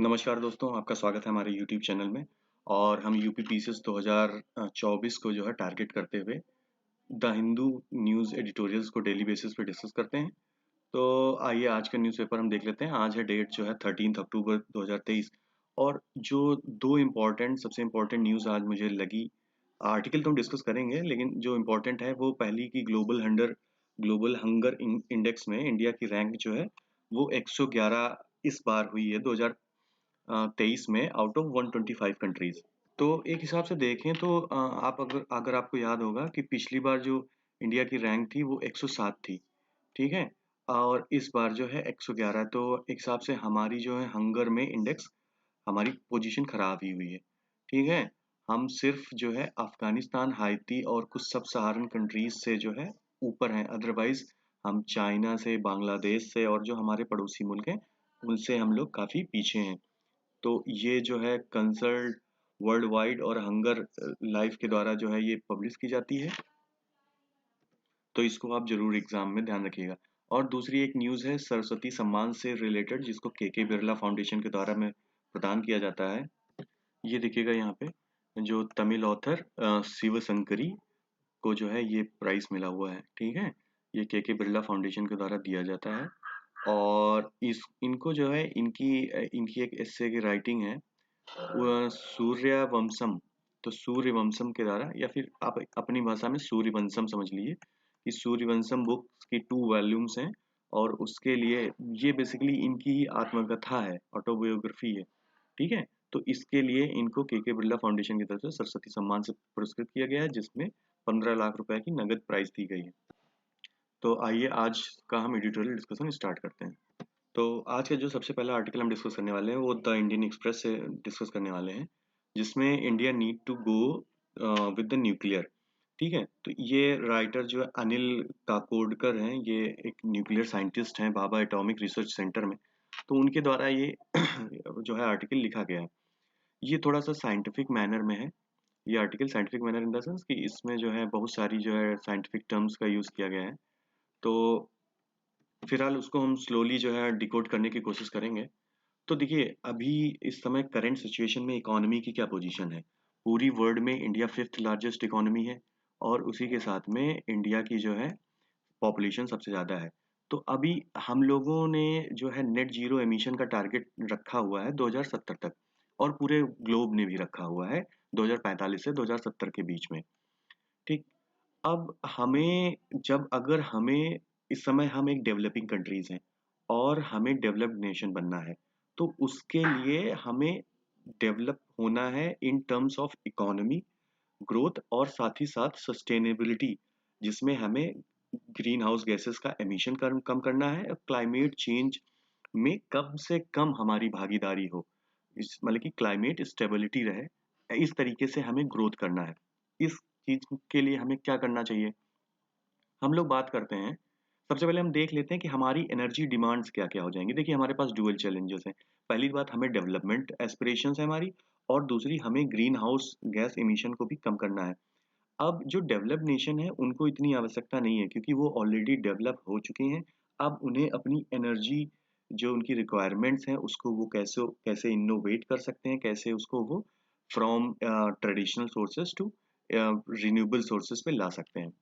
नमस्कार दोस्तों, आपका स्वागत है हमारे यूट्यूब चैनल में। और हम यूपी पीसीएस 2024 को जो है टारगेट करते हुए द हिंदू न्यूज़ एडिटोरियल्स को डेली बेसिस पे डिस्कस करते हैं। तो आइए आज का न्यूज़पेपर हम देख लेते हैं। आज है डेट जो है 13 अक्टूबर 2023। और जो दो सबसे इम्पोर्टेंट न्यूज़ आज मुझे लगी, आर्टिकल तो हम डिस्कस करेंगे, लेकिन जो इम्पोर्टेंट है वो पहली की ग्लोबल हंगर इंडेक्स में इंडिया की रैंक जो है वो 111 इस बार हुई है 2023 में, आउट ऑफ 125 कंट्रीज। तो एक हिसाब से देखें तो आप अगर अगर आपको याद होगा कि पिछली बार जो इंडिया की रैंक थी वो 107 थी, ठीक है। और इस बार जो है 111, तो एक हिसाब से हमारी जो है हंगर में इंडेक्स, हमारी पोजीशन खराब ही हुई है, ठीक है। हम सिर्फ जो है अफगानिस्तान, हाइती और कुछ सब सहारन कंट्रीज से जो है ऊपर हैं। अदरवाइज हम चाइना से, बांग्लादेश से और जो हमारे पड़ोसी मुल्क हैं उनसे हम लोग काफी पीछे हैं। तो ये जो है कंसल्ट वर्ल्ड वाइड और हंगर लाइफ के द्वारा जो है ये पब्लिश की जाती है, तो इसको आप जरूर एग्जाम में ध्यान रखिएगा। और दूसरी एक न्यूज़ है सरस्वती सम्मान से रिलेटेड, जिसको के बिरला फाउंडेशन के द्वारा में प्रदान किया जाता है। ये देखिएगा यहाँ पे, जो तमिल ऑथर शिव शंकरी को जो है ये प्राइज मिला हुआ है, ठीक है। ये के बिरला फाउंडेशन के द्वारा दिया जाता है। और इस इनको जो है इनकी एक एस्से की राइटिंग है, सूर्यवंशम। तो सूर्यवंशम के द्वारा, या फिर आप अपनी भाषा में सूर्यवंशम समझ लीजिए, कि सूर्यवंशम बुक की 2 वॉल्यूम्स हैं। और उसके लिए ये बेसिकली इनकी ही आत्मकथा है, ऑटोबायोग्राफी है, ठीक है। तो इसके लिए इनको के बिरला फाउंडेशन की तरफ से सरस्वती सम्मान से पुरस्कृत किया गया है, जिसमें 15 लाख रुपए की नगद प्राइज दी गई है। तो आइए आज का हम एडिटोरियल डिस्कशन स्टार्ट करते हैं। तो आज का जो सबसे पहला आर्टिकल हम डिस्कस करने वाले हैं वो द इंडियन एक्सप्रेस से डिस्कस करने वाले हैं, जिसमें India need to go with the nuclear, ठीक है। तो ये राइटर जो है अनिल काकोडकर हैं, ये एक न्यूक्लियर साइंटिस्ट हैं भाभा एटॉमिक रिसर्च सेंटर में। तो उनके द्वारा ये जो है आर्टिकल लिखा गया है। ये थोड़ा सा साइंटिफिक मैनर में है। ये article scientific manner in the sense कि इसमें जो है बहुत सारी जो है साइंटिफिक टर्म्स का यूज किया गया है। तो फिलहाल उसको हम स्लोली जो है डिकोड करने की कोशिश करेंगे। तो देखिए, अभी इस समय करंट सिचुएशन में इकोनॉमी की क्या पोजीशन है। पूरी वर्ल्ड में इंडिया फिफ्थ लार्जेस्ट इकोनॉमी है, और उसी के साथ में इंडिया की जो है पॉपुलेशन सबसे ज़्यादा है। तो अभी हम लोगों ने जो है नेट जीरो एमिशन का टारगेट रखा हुआ है 2070 तक, और पूरे ग्लोब ने भी रखा हुआ है 2045 से 2070 के बीच में, ठीक। अब हमें जब अगर हमें इस समय हम एक डेवलपिंग कंट्रीज हैं और हमें डेवलप्ड नेशन बनना है, तो उसके लिए हमें डेवलप होना है in terms of economy growth, और साथ ही साथ सस्टेनेबिलिटी, जिसमें हमें ग्रीन हाउस गैसेस का एमिशन कम करना है, और क्लाइमेट चेंज में कम से कम हमारी भागीदारी हो, इस मतलब कि क्लाइमेट स्टेबिलिटी रहे, इस तरीके से हमें ग्रोथ करना है। इस चीज के लिए हमें क्या करना चाहिए, हम लोग बात करते हैं। सबसे पहले हम देख लेते हैं कि हमारी एनर्जी डिमांड्स क्या-क्या हो जाएँगी। देखिए, हमारे पास डुअल चैलेंजेस हैं। पहली बात, हमें डेवलपमेंट एस्पिरेशंस है हमारी, और दूसरी हमें ग्रीन हाउस गैस एमिशन को भी कम करना है। अब जो डेवलप्ड नेशन है उनको इतनी आवश्यकता नहीं है, क्योंकि वो ऑलरेडी डेवलप हो चुके हैं। अब उन्हें अपनी एनर्जी, जो उनकी रिक्वायरमेंट्स हैं, उसको वो कैसे कैसे इनोवेट कर सकते हैं, कैसे उसको वो from traditional sources to renewable sources पे ला सकते हैं।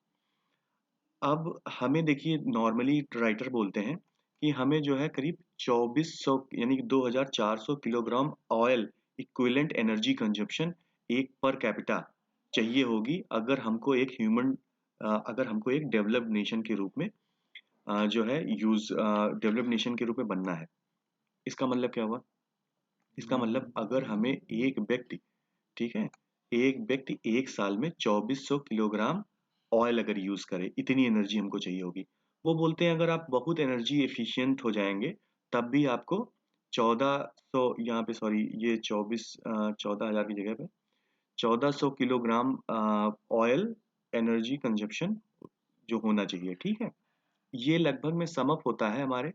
अब हमें देखिए, नॉर्मली राइटर बोलते हैं कि हमें जो है करीब 2400 यानी कि 2400 kilogram oil equivalent energy consumption एक पर कैपिटा चाहिए होगी, अगर हमको एक डेवलप्ड नेशन के रूप में जो है डेवलप्ड नेशन के रूप में बनना है। इसका मतलब क्या हुआ, इसका मतलब अगर हमें एक व्यक्ति, ठीक है, एक व्यक्ति एक साल में 2400 किलोग्राम ऑयल अगर यूज करे, इतनी एनर्जी हमको चाहिए होगी। वो बोलते हैं अगर आप बहुत एनर्जी एफिशिएंट हो जाएंगे, तब भी आपको 1400, यहाँ पे सॉरी, ये 14,000 की जगह पे 1400 किलोग्राम ऑयल एनर्जी कंजप्शन जो होना चाहिए, ठीक है। ये लगभग में समअप होता है हमारे,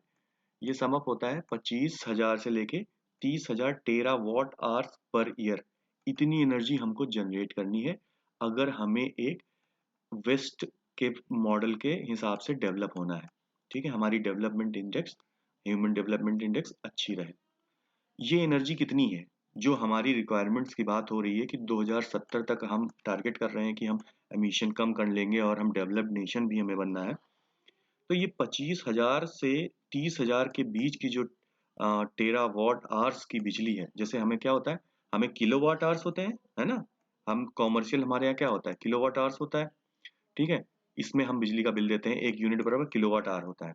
ये समअप होता है 25,000 से लेके 30,000 टेरा वॉट आवर्स पर ईयर। इतनी एनर्जी हमको जनरेट करनी है अगर हमें एक वेस्ट के मॉडल के हिसाब से डेवलप होना है, ठीक है। हमारी development index, human development index अच्छी रहे। ये एनर्जी कितनी है? जो हमारी रिक्वायरमेंट्स की बात हो रही है कि 2070 तक हम टारगेट कर रहे हैं कि हम एमिशन कम कर लेंगे और हम डेवलप्ड नेशन भी हमें बनना है। तो ये 25,000 से 30,000 के बीच की जो टेरावाट आवर्स की बिजली है, जैसे हमें क्या होता है, हमें किलोवाट आवर्स होते हैं, है ना? हम कॉमर्शियल हमारे यहाँ क्या होता है, किलोवाट आवर्स होता है, ठीक है? इसमें हम बिजली का बिल देते हैं, 1 यूनिट बराबर किलोवाट आवर होता है।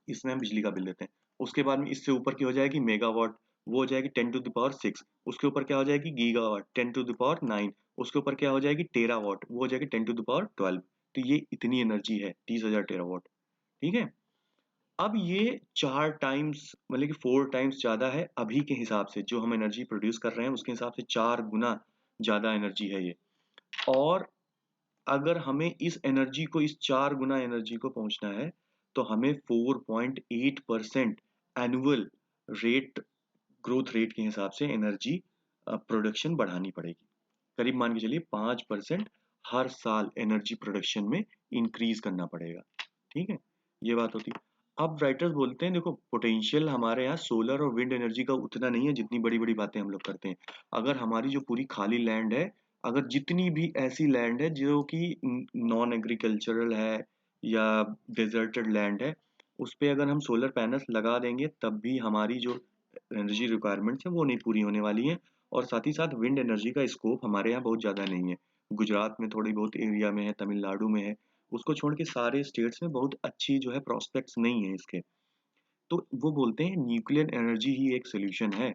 इसमें हम बिजली का बिल देते हैं। उसके बाद में इससे ऊपर की हो जाएगी मेगावाट, वो हो जाएगी 10 टू द पावर 6। उसके ऊपर क्या हो जाएगी गीगावाट, 10 टू द पावर 9। उसके ऊपर क्या हो जाएगी टेरावाट, वो हो जाएगी 10 टू द पावर 12। तो ये इतनी एनर्जी है 30,000 टेरावाट, ठीक है? अब ये 4 टाइम्स मतलब कि 4 टाइम्स ज़्यादा है अभी के हिसाब से, जो हम एनर्जी प्रोड्यूस कर रहे हैं उसके हिसाब से 4 गुना ज़्यादा एनर्जी है ये। और अगर हमें इस एनर्जी को, इस 4 गुना एनर्जी को पहुंचना है, तो हमें 4.8% एनुअल रेट, ग्रोथ रेट के हिसाब से एनर्जी प्रोडक्शन बढ़ानी पड़ेगी। करीब मान के चलिए 5% हर साल एनर्जी प्रोडक्शन में इंक्रीज करना पड़ेगा, ठीक है? ये बात होती है। अब राइटर्स बोलते हैं देखो, पोटेंशियल हमारे यहाँ सोलर और विंड एनर्जी का उतना नहीं है जितनी बड़ी बड़ी बातें हम लोग करते हैं। अगर हमारी जो पूरी खाली लैंड है, अगर जितनी भी ऐसी लैंड है जो कि नॉन एग्रीकल्चरल है या डेजर्टेड लैंड है, उस पे अगर हम सोलर पैनल्स लगा देंगे तब भी हमारी जो एनर्जी रिक्वायरमेंट्स है वो नहीं पूरी होने वाली है। और साथ ही साथ विंड एनर्जी का स्कोप हमारे यहाँ बहुत ज़्यादा नहीं है। गुजरात में थोड़ी बहुत एरिया में है, तमिलनाडु में है, उसको छोड़ के सारे स्टेट्स में बहुत अच्छी जो है प्रोस्पेक्ट्स नहीं है इसके। तो वो बोलते हैं न्यूक्लियर एनर्जी ही एक सोल्यूशन है,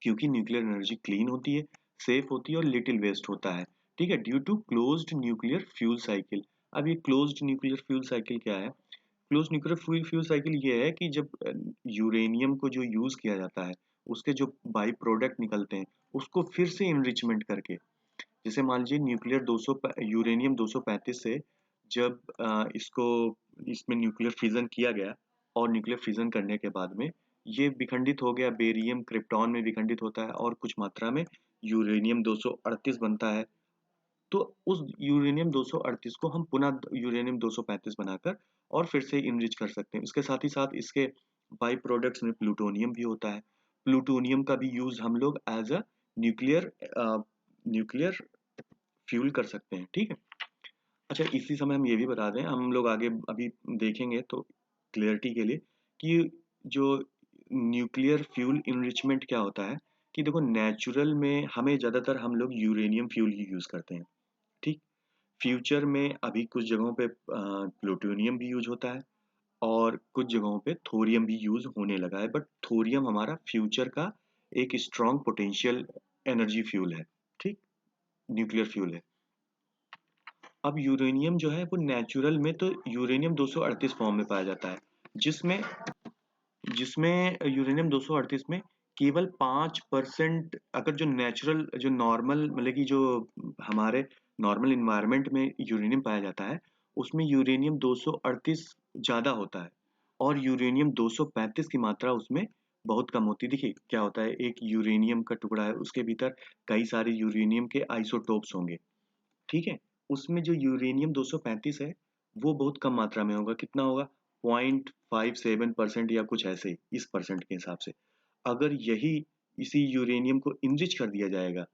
क्योंकि न्यूक्लियर एनर्जी क्लीन होती है, सेफ होती है और लिटिल वेस्ट होता है, ठीक है? Due to closed nuclear fuel cycle. अब ये क्लोज्ड न्यूक्लियर फ्यूल साइकिल क्या है? Close nuclear fuel fuel cycle ये है कि जब यूरेनियम को जो यूज किया जाता है, उसके जो बाई प्रोडक्ट निकलते हैं, उसको फिर से इनरिचमेंट करके, जैसे मान लीजिए न्यूक्लियर 200 यूरेनियम 235 से जब इसको, इसमें न्यूक्लियर फिजन किया गया, और न्यूक्लियर फिजन करने के बाद में ये विखंडित हो गया, बेरियम क्रिप्टॉन में विखंडित होता है और कुछ मात्रा में यूरेनियम 238 बनता है। तो उस यूरेनियम 238 को हम पुनः यूरेनियम 235 बनाकर और फिर से इनरिच कर सकते हैं। इसके साथ ही साथ इसके बाई प्रोडक्ट्स में प्लूटोनियम भी होता है। प्लूटोनियम का भी यूज हम लोग as a nuclear nuclear fuel कर सकते हैं, ठीक है? अच्छा, इसी समय हम ये भी बता दें, हम लोग आगे अभी देखेंगे तो क्लियरिटी के लिए, कि जो न्यूक्लियर फ्यूल इनरिचमेंट क्या होता है, कि देखो नेचुरल में हमें ज़्यादातर हम लोग यूरेनियम फ्यूल ही यूज़ करते हैं, ठीक? फ्यूचर में अभी कुछ जगहों पे प्लूटोनियम भी यूज़ होता है और कुछ जगहों पे थोरियम भी यूज़ होने लगा है, बट थोरियम हमारा फ्यूचर का एक स्ट्रॉन्ग पोटेंशियल एनर्जी फ्यूल है, ठीक? न्यूक्लियर फ्यूल है। अब यूरेनियम जो है वो नेचुरल में तो यूरेनियम 238 फॉर्म में पाया जाता है, जिसमें जिसमें यूरेनियम 238 में केवल 5%, अगर जो नेचुरल जो नॉर्मल मतलब कि जो हमारे नॉर्मल इन्वायरमेंट में यूरेनियम पाया जाता है, उसमें यूरेनियम 238 ज़्यादा होता है और यूरेनियम 235 की मात्रा उसमें बहुत कम होती है। देखिए क्या होता है, एक यूरेनियम का टुकड़ा है, उसके भीतर कई सारे यूरेनियम के आइसोटोप्स होंगे, ठीक है? उसमें जो यूरेनियम 235 है, वो बहुत कम मात्रा में होगा, कितना होगा? 0.57% या कुछ ऐसे ही, इस परसेंट के हिसाब से। अगर यही इसी यूरेनियम को इनरिच कर दिया जाएगा,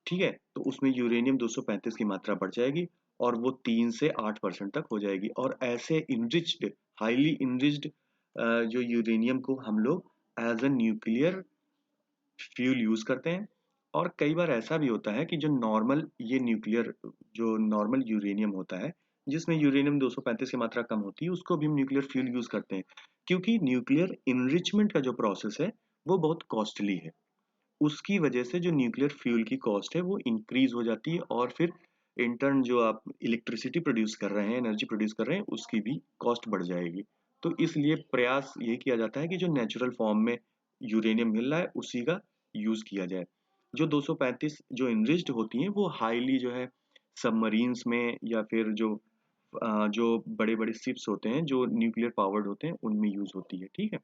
ठीक है? तो उसमें यूरेनियम 235 की मात्रा बढ़ जाएगी और वो 3 से 8% तक हो जाएगी, और ऐसे इनरिच्ड, हाइली इनरिच्ड जो यूरेनियम को हम लोग as a nuclear fuel use करते हैं। और कई बार ऐसा भी होता है कि जो नॉर्मल ये न्यूक्लियर, जो नॉर्मल यूरेनियम होता है, जिसमें यूरेनियम 235 की मात्रा कम होती है, उसको भी हम न्यूक्लियर फ्यूल यूज करते हैं, क्योंकि न्यूक्लियर इनरिचमेंट का जो प्रोसेस है वो बहुत कॉस्टली है। उसकी वजह से जो न्यूक्लियर फ्यूल की कॉस्ट है वो इंक्रीज हो जाती है, और फिर इंटर्न जो आप इलेक्ट्रिसिटी प्रोड्यूस कर रहे हैं, एनर्जी प्रोड्यूस कर रहे हैं, उसकी भी कॉस्ट बढ़ जाएगी। तो इसलिए प्रयास ये किया जाता है कि जो नेचुरल फॉर्म में यूरेनियम मिल रहा है उसी का यूज किया जाए। जो 235 जो इनरिच्ड होती हैं वो हाईली जो है सबमरीन्स में या फिर जो बड़े बड़े शिप्स होते हैं जो न्यूक्लियर पावर्ड होते हैं उनमें यूज होती है, ठीक है?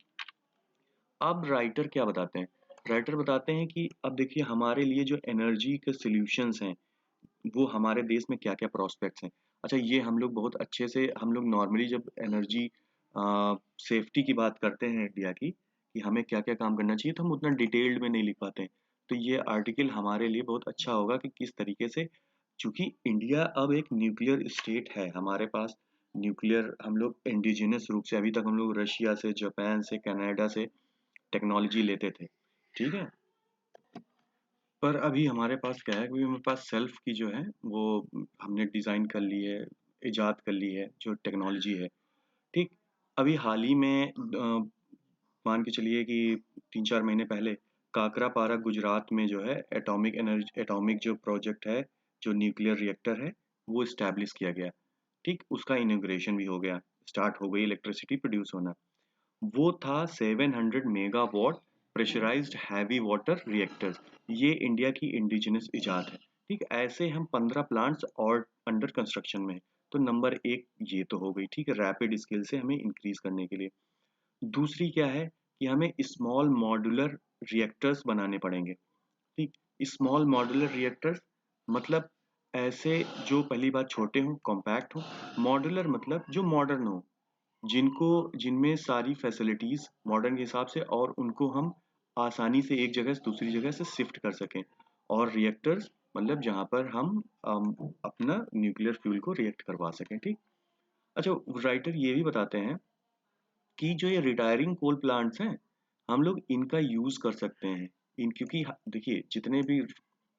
अब राइटर क्या बताते हैं? राइटर बताते हैं कि अब देखिए हमारे लिए जो एनर्जी के सॉल्यूशंस हैं, वो हमारे देश में क्या-क्या प्रोस्पेक्ट्स हैं। अच्छा, ये हम लोग बहुत अच्छे से, हम लोग नॉर्मली जब एनर्जी सेफ्टी की बात करते हैं इंडिया की, कि हमें क्या-क्या काम करना चाहिए, तो हम उतना डिटेल्ड में नहीं लिख पाते हैं। तो ये आर्टिकल हमारे लिए बहुत अच्छा होगा कि किस तरीके से, चूँकि इंडिया अब एक न्यूक्लियर स्टेट है, हमारे पास न्यूक्लियर, हम लोग इंडिजिनस रूप से, अभी तक हम लोग रशिया से, जापान से, कनाडा से टेक्नोलॉजी लेते थे, ठीक है? पर अभी हमारे पास क्या है, अभी हमारे पास सेल्फ की जो है वो हमने डिज़ाइन कर ली है, इजाद कर ली है जो टेक्नोलॉजी है, ठीक? अभी हाल ही में मान के चलिए कि 3-4 महीने पहले काकरापारा गुजरात में जो है एटॉमिक जो प्रोजेक्ट है, जो न्यूक्लियर रिएक्टर है, वो एस्टैब्लिश किया गया, ठीक? उसका इनॉग्रेशन भी हो गया, स्टार्ट हो गई इलेक्ट्रिसिटी प्रोड्यूस होना। वो था 700 megawatt pressurised heavy water reactors. ये इंडिया की इंडिजिनस इजाद है, ठीक? ऐसे हम 15 प्लांट्स और अंडर कंस्ट्रक्शन में हैं। तो नंबर 1 ये तो हो गई, ठीक है? रैपिड स्केल से हमें इंक्रीज़ करने के लिए। दूसरी क्या है कि हमें स्मॉल मॉड्यूलर रिएक्टर्स बनाने पड़ेंगे, ठीक? स्मॉल मॉड्यूलर रिएक्टर्स मतलब ऐसे जो पहली बात छोटे हों, कॉम्पैक्ट हों, मॉड्यूलर मतलब जो मॉडर्न हों, जिनको जिनमें सारी फैसिलिटीज़ मॉडर्न के हिसाब से, और उनको हम आसानी से एक जगह से दूसरी जगह से शिफ्ट कर सकें। और रिएक्टर्स मतलब जहाँ पर हम अपना न्यूक्लियर फ्यूल को रिएक्ट करवा सकें, ठीक? अच्छा, राइटर ये भी बताते हैं कि जो ये रिटायरिंग कोल प्लांट्स हैं, हम लोग इनका यूज़ कर सकते हैं। क्योंकि देखिए, जितने भी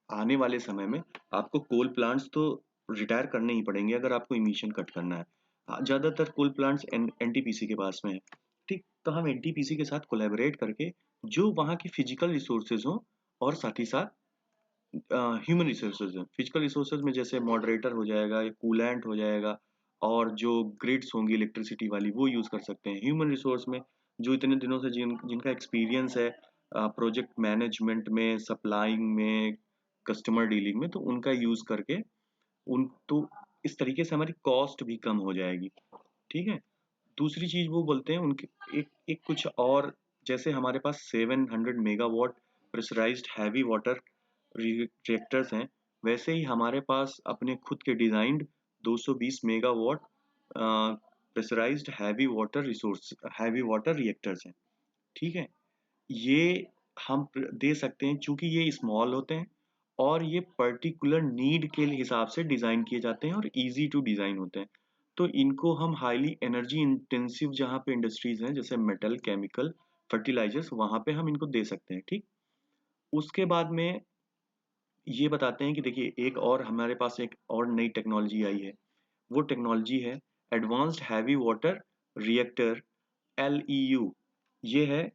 आने वाले समय में आपको कोल प्लांट्स तो रिटायर करने ही पड़ेंगे अगर आपको इमिशन कट करना है। ज़्यादातर कोल प्लांट्स एनटीपीसी के पास में है, ठीक? तो हम एनटीपीसी के साथ कोलैबोरेट करके जो वहाँ की फिजिकल रिसोर्सेज हों, और साथ ही साथ ह्यूमन रिसोर्सेज हैं। फिजिकल रिसोर्सेज में जैसे मॉडरेटर हो जाएगा या कूलेंट हो जाएगा, और जो ग्रिड्स होंगी इलेक्ट्रिसिटी वाली वो यूज़ कर सकते हैं। ह्यूमन रिसोर्स में जो इतने दिनों से जिनका एक्सपीरियंस है प्रोजेक्ट मैनेजमेंट में, सप्लाइंग में, कस्टमर डीलिंग में, तो उनका यूज़ करके उन तो इस तरीके से हमारी कॉस्ट भी कम हो जाएगी, ठीक है? दूसरी चीज़ वो बोलते हैं उनके, एक एक कुछ और, जैसे हमारे पास 700 megawatt pressurised heavy water reactors हैं, वैसे ही हमारे पास अपने खुद के designed 220 megawatt pressurised heavy water reactors हैं, ठीक है? ये हम दे सकते हैं, चूँकि ये स्मॉल होते हैं और ये पर्टिकुलर नीड के हिसाब से डिज़ाइन किए जाते हैं और ईज़ी टू डिज़ाइन होते हैं। तो इनको हम हाईली एनर्जी इंटेंसिव जहाँ पे इंडस्ट्रीज़ हैं, जैसे मेटल, केमिकल, फर्टिलाइज़र्स, वहाँ पे हम इनको दे सकते हैं, ठीक? उसके बाद में ये बताते हैं कि देखिए, एक और हमारे पास एक और नई टेक्नोलॉजी आई है। वो टेक्नोलॉजी है advanced heavy water reactor, L E U. ये है,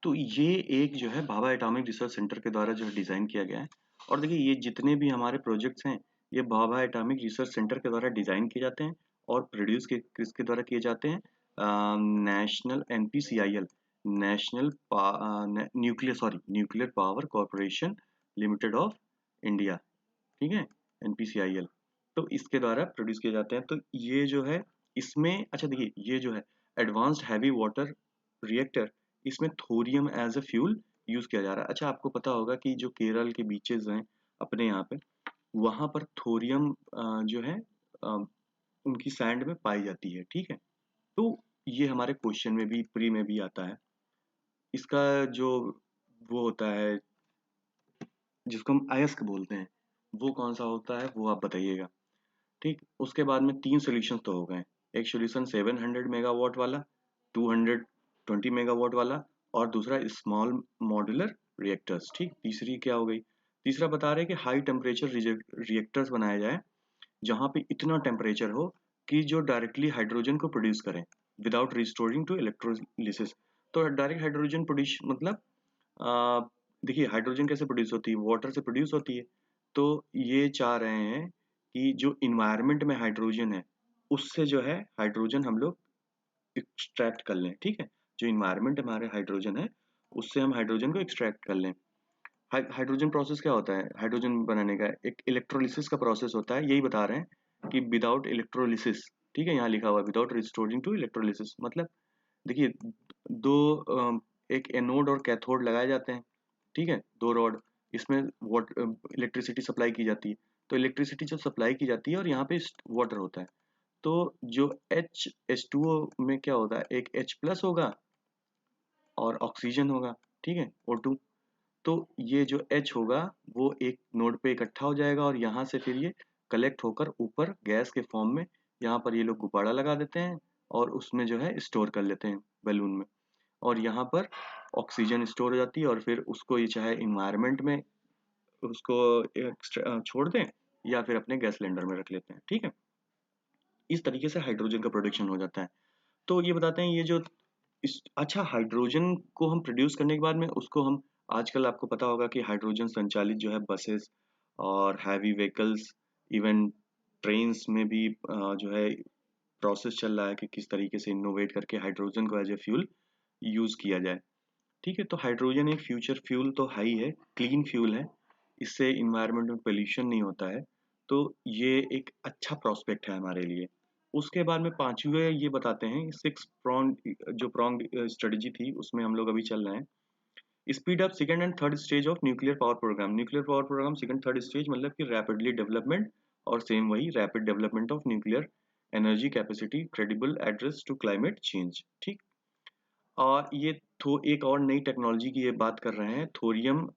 तो ये एक जो है भाभा एटॉमिक रिसर्च सेंटर के द्वारा जो है डिज़ाइन किया गया है। और देखिए, ये जितने भी हमारे प्रोजेक्ट्स हैं, ये भाभा एटॉमिक रिसर्च सेंटर के द्वारा डिज़ाइन किए जाते हैं और प्रोड्यूस किसके द्वारा किए जाते हैं? National NPCIL, nuclear power corporation limited of India, ठीक है? एनपीसीआईएल, तो इसके द्वारा प्रोड्यूस किए जाते हैं। तो ये जो है, इसमें अच्छा देखिए, ये जो है एडवांस्ड हैवी वाटर रिएक्टर, इसमें thorium as a fuel use किया जा रहा है। अच्छा, आपको पता होगा कि जो केरल के बीचेस हैं अपने यहाँ पे, वहां पर थोरियम जो है अ, उनकी सैंड में पाई जाती है, ठीक है? तो ये हमारे क्वेश्चन में भी, प्री में भी आता है। इसका जो वो होता है, जिसको हम अयस्क बोलते हैं, वो कौन सा होता है, वो आप बताइएगा, ठीक? उसके बाद में 3 सॉल्यूशंस तो हो गए। एक सॉल्यूशन 700 मेगावाट वाला, 220 मेगावाट वाला, और दूसरा स्मॉल मॉड्यूलर रिएक्टर्स, ठीक? तीसरी क्या हो गई? तीसरा बता रहे हैं कि हाई टेम्परेचर रिएक्टर्स बनाए जाएँ, जहाँ पे इतना टेम्परेचर हो कि जो डायरेक्टली हाइड्रोजन को प्रोड्यूस करें विदाउट रिस्टोरिंग टू इलेक्ट्रोलिसिस। तो डायरेक्ट हाइड्रोजन प्रोड्यूस मतलब अ, देखिए, हाइड्रोजन कैसे प्रोड्यूस होती है? वाटर से प्रोड्यूस होती है। तो ये चाह रहे हैं कि जो एनवायरनमेंट में हाइड्रोजन है, उससे जो है हाइड्रोजन हम लोग एक्सट्रैक्ट कर लें, ठीक है? जो एनवायरनमेंट हमारे हाइड्रोजन है, उससे हम हाइड्रोजन को एक्सट्रैक्ट कर लें। हाइड्रोजन प्रोसेस क्या होता है? हाइड्रोजन बनाने का एक इलेक्ट्रोलिसिस का प्रोसेस होता है। यही बता रहे हैं कि विदाउट इलेक्ट्रोलिसिस, ठीक है? यहाँ लिखा हुआ है विदाउट रिस्टोरिंग टू इलेक्ट्रोलिसिस, मतलब देखिए, 2 एक एनोड और कैथोड लगाए जाते हैं, ठीक है? 2 रॉड, इसमें इलेक्ट्रिसिटी सप्लाई की जाती है। तो इलेक्ट्रिसिटी जब सप्लाई की जाती है और यहाँ पे वाटर होता है, तो जो H2O में क्या होता है, एक H प्लस होगा और ऑक्सीजन होगा, ठीक है, O2। तो ये जो H होगा वो एक नोड पे इकट्ठा हो जाएगा और यहाँ से फिर ये कलेक्ट होकर ऊपर गैस के फॉर्म में यहाँ पर ये लोग गुब्बारा लगा देते हैं और उसमें जो है स्टोर कर लेते हैं बैलून में, और यहाँ पर ऑक्सीजन स्टोर हो जाती है और फिर उसको ये चाहे इन्वायरमेंट में उसको छोड़ दें या फिर अपने गैस सिलेंडर में रख लेते हैं, ठीक है। इस तरीके से हाइड्रोजन का प्रोडक्शन हो जाता है। तो ये बताते हैं ये जो अच्छा, हाइड्रोजन को हम प्रोड्यूस करने के बाद में उसको हम आजकल आपको पता होगा कि हाइड्रोजन संचालित जो है बसेस और हैवी व्हीकल्स, इवन ट्रेन्स में भी जो है प्रोसेस चल रहा है कि किस तरीके से इनोवेट करके हाइड्रोजन को एज ए फ्यूल यूज किया जाए, ठीक है। तो हाइड्रोजन एक फ्यूचर फ्यूल तो है ही है, क्लीन फ्यूल है, इससे इन्वायरमेंट में पोल्यूशन नहीं होता है, तो ये एक अच्छा प्रोस्पेक्ट है हमारे लिए। उसके बाद में पांचवे ये बताते हैं, सिक्स प्रॉन्ग जो प्रॉन्ग स्ट्रेटजी थी उसमें हम लोग अभी चल रहे हैं। Speed up second and third stage of nuclear power programme. Nuclear power programme second third stage मतलब कि रैपिडली डेवलपमेंट, और सेम वही rapid development of nuclear energy capacity credible address to climate change, ठीक। और ये एक और नई टेक्नोलॉजी की ये बात कर रहे हैं, thorium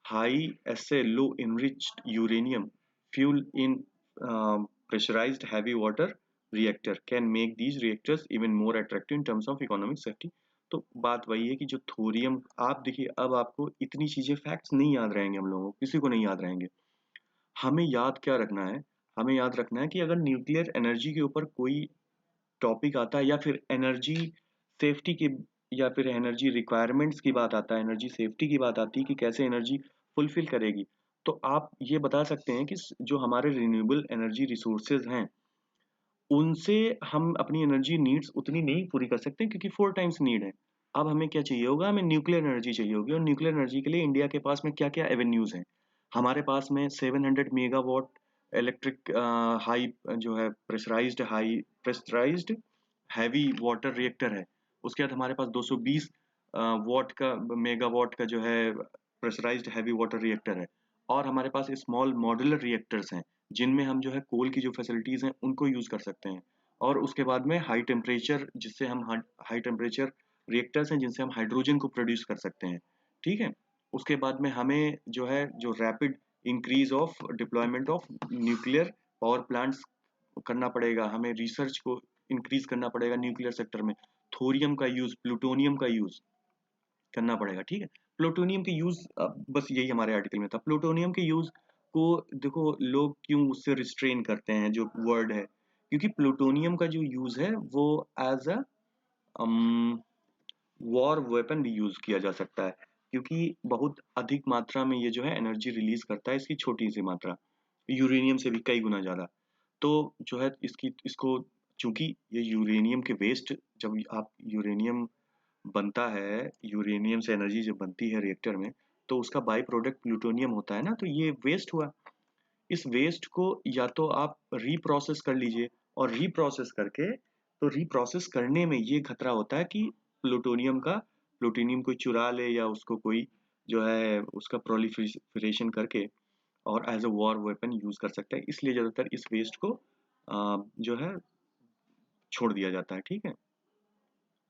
high essay low enriched uranium fuel in pressurized heavy water reactor can make these reactors even more attractive in terms of economic safety। तो बात वही है कि जो थोरियम, आप देखिए अब आपको इतनी चीजें फैक्ट्स नहीं याद रहेंगे, हम लोगों को किसी को नहीं याद रहेंगे। हमें याद क्या रखना है, हमें याद रखना है कि अगर न्यूक्लियर एनर्जी के ऊपर कोई टॉपिक आता है या फिर एनर्जी सेफ्टी की या फिर एनर्जी रिक्वायरमेंट्स की बात आता है, एनर्जी सेफ्टी की बात आती है कि कैसे एनर्जी फुलफिल करेगी, तो आप ये बता सकते हैं कि जो हमारे रिन्यूएबल एनर्जी रिसोर्सेज हैं उनसे हम अपनी एनर्जी नीड्स उतनी नहीं पूरी कर सकते क्योंकि 4 टाइम्स नीड है। अब हमें क्या चाहिए होगा, हमें न्यूक्लियर एनर्जी चाहिए होगी, और न्यूक्लियर एनर्जी के लिए इंडिया के पास में क्या-क्या एवेन्यूज़ हैं। हमारे पास में 700 मेगावाट इलेक्ट्रिक हाई जो है प्रेशराइज्ड हैवी वाटर रिएक्टर है। उसके बाद हमारे पास 220 वाट का मेगावाट का जो है प्रेशराइज्ड हैवी वाटर रिएक्टर है, और हमारे पास स्मॉल मॉड्यूलर रिएक्टर्स हैं जिनमें हम जो है कोल की जो फैसिलिटीज हैं उनको यूज कर सकते हैं। और उसके बाद में हाई टेम्परेचर, जिससे हम हाई टेम्परेचर रिएक्टर्स हैं जिनसे हम हाइड्रोजन को प्रोड्यूस कर सकते हैं, ठीक है। उसके बाद में हमें जो है जो rapid increase of deployment of nuclear power plants करना पड़ेगा, हमें रिसर्च को इंक्रीज करना पड़ेगा न्यूक्लियर सेक्टर में, थोरियम का यूज, प्लूटोनियम का यूज करना पड़ेगा, ठीक है। प्लूटोनियम के यूज, बस यही हमारे आर्टिकल में था। प्लूटोनियम के यूज को देखो लोग क्यों उससे रिस्ट्रेन करते हैं, जो वर्ड है, क्योंकि प्लूटोनियम का जो यूज है वो एज अ वॉर वेपन भी यूज किया जा सकता है, क्योंकि बहुत अधिक मात्रा में ये जो है एनर्जी रिलीज करता है, इसकी छोटी सी मात्रा यूरेनियम से भी कई गुना ज्यादा। तो जो है इसको चूंकि ये यूरेनियम के वेस्ट, जब आप यूरेनियम बनता है, यूरेनियम से एनर्जी जब बनती है रिएक्टर में, तो उसका बाई प्रोडक्ट प्लूटोनियम होता है ना, तो ये वेस्ट हुआ। इस वेस्ट को या तो आप रीप्रोसेस कर लीजिए, और रीप्रोसेस करके, तो रीप्रोसेस करने में ये खतरा होता है कि प्लूटोनियम कोई चुरा ले या उसको कोई जो है उसका प्रोलिफरेशन करके और as a war weapon use कर सकता है, इसलिए ज्यादातर इस वेस्ट को जो है छोड़ दिया जाता है, ठीक है।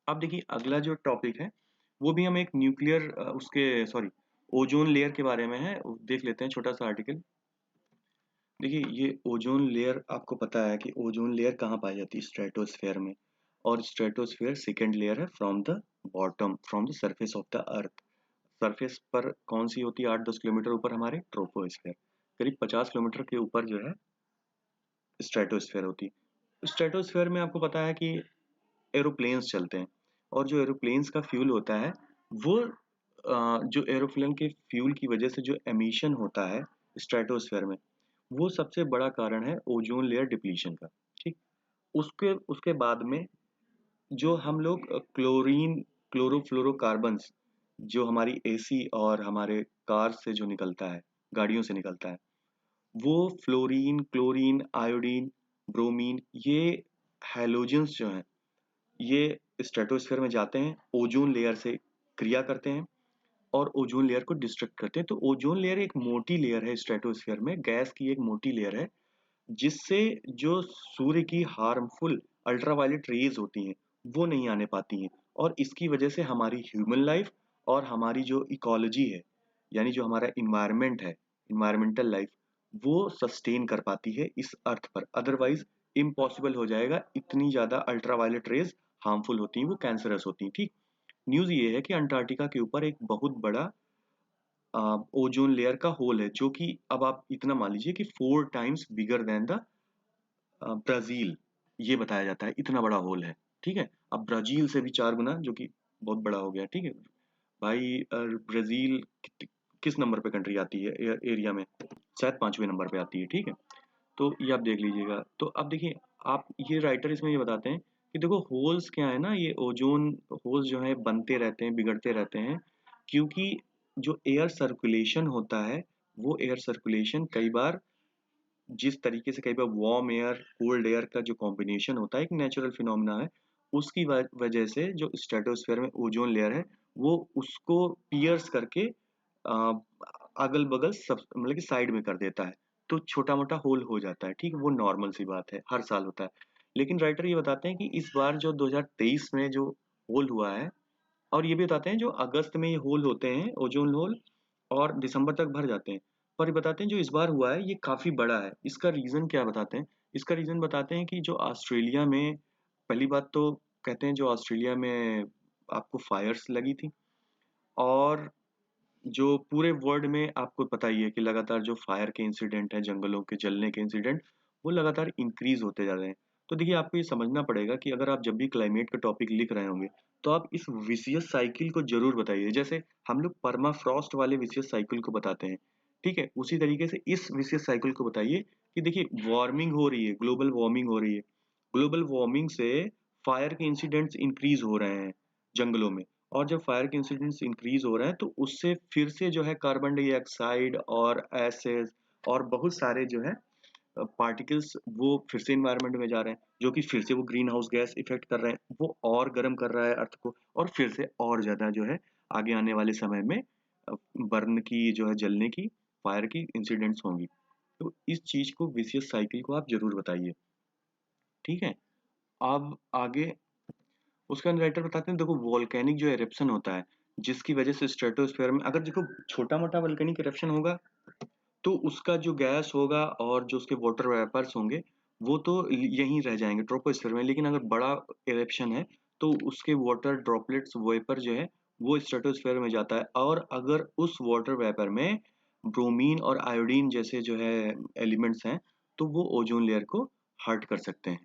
अब देखिए अगला जो टॉपिक है वो भी हम एक न्यूक्लियर उसके सॉरी ओजोन लेयर के बारे में है, देख लेते हैं छोटा सा आर्टिकल। देखिए ये ओजोन लेयर, आपको पता है कि ओजोन लेयर कहाँ पाई जाती है, स्ट्रेटोस्फेयर में, और स्ट्रेटोस्फेयर सेकेंड लेयर है from the bottom, from the surface of the earth. Surface पर कौन सी होती है 8-10 किलोमीटर ऊपर, हमारे ट्रोपोस्फेयर, करीब 50 किलोमीटर के ऊपर जो है स्ट्रेटोस्फेयर होती है। स्ट्रेटोस्फेयर में आपको पता है कि एरोप्लेन्स चलते हैं, और जो एरोप्लेन्स का फ्यूल होता है वो जो एरोप्लेन के फ्यूल की वजह से जो एमिशन होता है स्ट्रेटोस्फेयर में, वो सबसे बड़ा कारण है ओजोन लेयर डिप्लीशन का, ठीक। उसके उसके बाद में जो हम लोग क्लोरीन क्लोरोफ्लोरोकार्बन्स, जो हमारी एसी और हमारे कार से जो निकलता है, गाड़ियों से निकलता है, वो फ्लोरीन, क्लोरीन, आयोडीन, ब्रोमीन, ये हैलोजेंस जो हैं, ये स्ट्रेटोस्फेयर में जाते हैं, ओजोन लेयर से क्रिया करते हैं और ओजोन लेयर को डिस्ट्रक्ट करते हैं। तो ओजोन लेयर एक मोटी लेयर है स्ट्रेटोस्फेयर में, गैस की एक मोटी लेयर है, जिससे जो सूर्य की हार्मफुल अल्ट्रावायलेट रेज होती हैं वो नहीं आने पाती हैं, और इसकी वजह से हमारी ह्यूमन लाइफ और हमारी जो इकोलॉजी है, यानी जो हमारा इन्वायरमेंट है, इन्वायरमेंटल लाइफ, वो सस्टेन कर पाती है इस अर्थ पर। अदरवाइज इम्पॉसिबल हो जाएगा, इतनी ज़्यादा अल्ट्रावायलेट रेज़ हार्मफुल होती हैं, वो कैंसरस होती हैं, ठीक? न्यूज़ ये है कि अंटार्कटिका के ऊपर एक बहुत बड़ा ओज़ोन लेयर का होल है, जो कि अब आप इतना मान लीजिए कि 4 times bigger than the Brazil, ये बताया जाता है, इतना बड़ा होल है, ठीक है? अब ब्राज़ील से भी 4 गुना, जो कि बहुत बड़ा हो गया, ठीक है? भाई ब्राज़ील किस नंबर पे कंट्री आती है एरिया में? शायद 5वें नंबर पे आती है, ठीक है? तो ये आप देख लीजिएगा। तो अब देखिए, आप ये राइटर इसमें ये बताते हैं कि देखो होल्स क्या है ना, ये ओजोन होल्स जो है बनते रहते हैं, बिगड़ते रहते हैं, क्योंकि जो एयर सर्कुलेशन होता है, वो एयर सर्कुलेशन कई बार जिस तरीके से कई बार वार्म एयर कोल्ड एयर का जो कॉम्बिनेशन होता है, एक नेचुरल फिनोमेना है, उसकी वजह से जो स्ट्रेटोस्फेयर में ओजोन लेयर है, वो उसको पियर्स करके अगल बगल सब मतलब कि साइड में कर देता है, तो छोटा मोटा होल हो जाता है, ठीक है? वो नॉर्मल सी बात है, हर साल होता है। लेकिन राइटर ये बताते हैं कि इस बार जो 2023 में जो होल हुआ है, और ये भी बताते हैं जो अगस्त में ये होल होते हैं, ओज़ोन होल, और दिसंबर तक भर जाते हैं। और ये बताते हैं जो इस बार हुआ है ये काफ़ी बड़ा है। इसका रीज़न क्या बताते हैं? इसका रीज़न बताते हैं कि जो ऑस्ट्रेलिया में, पहली बात तो कहते हैं जो ऑस्ट्रेलिया में आपको फायर्स लगी थी, और जो पूरे वर्ल्ड में आपको पता ही है कि लगातार जो फायर के इंसिडेंट हैं, जंगलों के जलने के इंसिडेंट, वो लगातार इंक्रीज़ होते जा रहे हैं। तो देखिए, आपको ये समझना पड़ेगा कि अगर आप जब भी क्लाइमेट का टॉपिक लिख रहे होंगे, तो आप इस विसियस साइकिल को ज़रूर बताइए। जैसे हम लोग परमाफ्रॉस्ट वाले विसियस साइकिल को बताते हैं, ठीक है? उसी तरीके से इस विसियस साइकिल को बताइए कि देखिए वार्मिंग हो रही है, ग्लोबल वार्मिंग हो रही है। ग्लोबल वार्मिंग से फायर के इंसिडेंट्स इंक्रीज़ हो रहे हैं जंगलों में। और जब फायर के इंसिडेंट्स इंक्रीज हो रहे हैं, तो उससे फिर से जो है कार्बन डाइऑक्साइड और एसिड और बहुत सारे जो है पार्टिकल्स, वो फिर से एनवायरनमेंट में जा रहे हैं, जो कि फिर से वो ग्रीन हाउस गैस इफेक्ट कर रहे हैं, वो और गर्म कर रहा है अर्थ को, और फिर से और ज्यादा जो है आगे आने वाले समय में बर्न की जो है, जलने की, फायर की इंसिडेंट्स होंगी। तो इस चीज को, विशियस साइकिल को आप जरूर बताइए, ठीक है? अब आगे उसके अंदर राइटर बताते हैं, देखो वोल्केनिक जो एरप्शन होता है, जिसकी वजह से स्ट्रेटोस्फेयर में अगर देखो छोटा मोटा वोल्केनिक एरप्शन होगा, तो उसका जो गैस होगा और जो उसके वाटर वेपर्स होंगे, वो तो यहीं रह जाएंगे ट्रोपोस्फेयर में। लेकिन अगर बड़ा एरप्शन है, तो उसके वाटर ड्रॉपलेट्स वेपर जो है, वो स्ट्रेटोस्फेयर में जाता है, और अगर उस वाटर वेपर में ब्रोमीन और आयोडीन जैसे जो है एलिमेंट्स हैं, तो वो ओजोन लेयर को हर्ट कर सकते हैं।